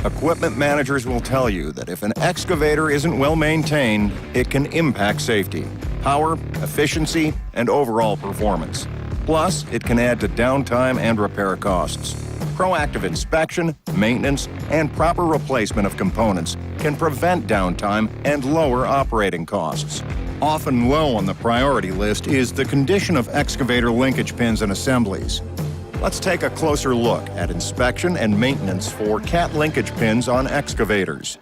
Equipment managers will tell you that if an excavator isn't well maintained, it can impact safety, power, efficiency, and overall performance. Plus, it can add to downtime and repair costs. Proactive inspection, maintenance, and proper replacement of components can prevent downtime and lower operating costs. Often low on the priority list is the condition of excavator linkage pins and assemblies. Let's take a closer look at inspection and maintenance for cat linkage pins on excavators.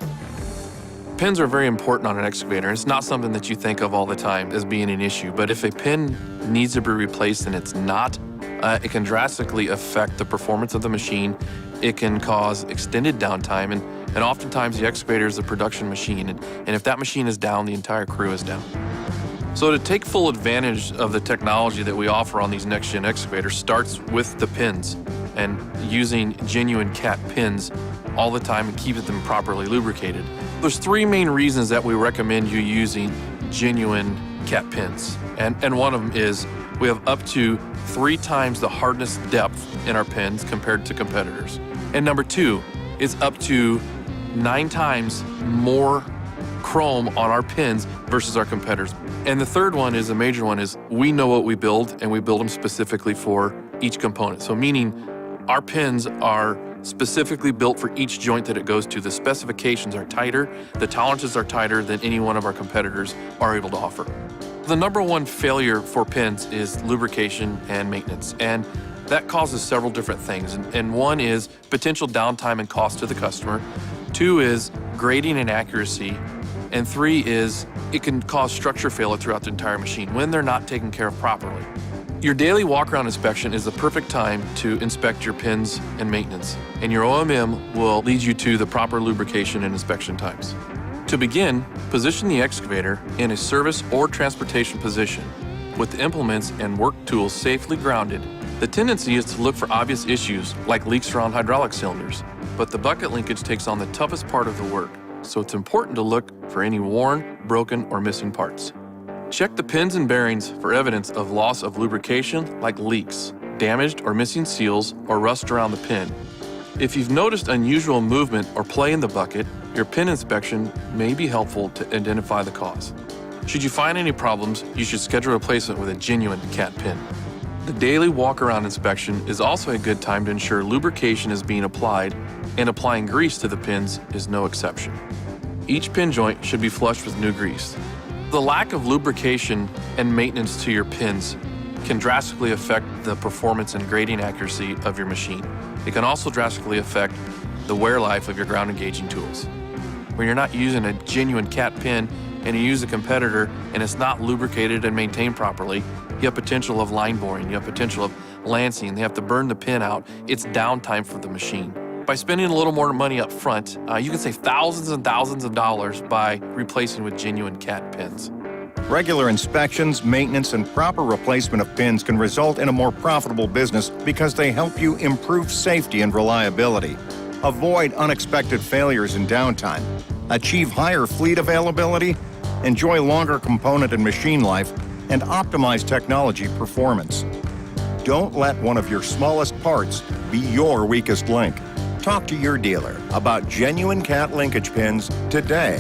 Pins are very important on an excavator. It's not something that you think of all the time as being an issue, but if a pin needs to be replaced and it's not, it can drastically affect the performance of the machine. It can cause extended downtime, and oftentimes the excavator is a production machine, and if that machine is down, the entire crew is down. So to take full advantage of the technology that we offer on these next-gen excavators starts with the pins and using genuine cat pins all the time and keeping them properly lubricated. There's three main reasons that we recommend you using genuine cat pins. And one of them is we have up to 3 times the hardness depth in our pins compared to competitors. And number 2 is up to 9 times more chrome on our pins versus our competitors. And the third one is, a major one, is we know what we build, and we build them specifically for each component. So meaning our pins are specifically built for each joint that it goes to. The specifications are tighter, the tolerances are tighter than any one of our competitors are able to offer. The number one failure for pins is lubrication and maintenance, and that causes several different things. And one is potential downtime and cost to the customer. 2 is grading and accuracy. And 3 is it can cause structure failure throughout the entire machine when they're not taken care of properly. Your daily walk-around inspection is the perfect time to inspect your pins and maintenance, and your OMM will lead you to the proper lubrication and inspection times. To begin, position the excavator in a service or transportation position with the implements and work tools safely grounded. The tendency is to look for obvious issues like leaks around hydraulic cylinders, but the bucket linkage takes on the toughest part of the work, so it's important to look for any worn, broken, or missing parts. Check the pins and bearings for evidence of loss of lubrication like leaks, damaged or missing seals, or rust around the pin. If you've noticed unusual movement or play in the bucket, your pin inspection may be helpful to identify the cause. Should you find any problems, you should schedule a replacement with a genuine cat pin. The daily walk-around inspection is also a good time to ensure lubrication is being applied, and applying grease to the pins is no exception. Each pin joint should be flushed with new grease. The lack of lubrication and maintenance to your pins can drastically affect the performance and grading accuracy of your machine. It can also drastically affect the wear life of your ground engaging tools. When you're not using a genuine cat pin and you use a competitor and it's not lubricated and maintained properly, you have potential of line boring, you have potential of lancing, they have to burn the pin out. It's downtime for the machine. By spending a little more money up front, you can save thousands and thousands of dollars by replacing with genuine cat pins. Regular inspections, maintenance, and proper replacement of pins can result in a more profitable business because they help you improve safety and reliability, avoid unexpected failures and downtime, achieve higher fleet availability, enjoy longer component and machine life, and optimize technology performance. Don't let one of your smallest parts be your weakest link. Talk to your dealer about genuine cat linkage pins today.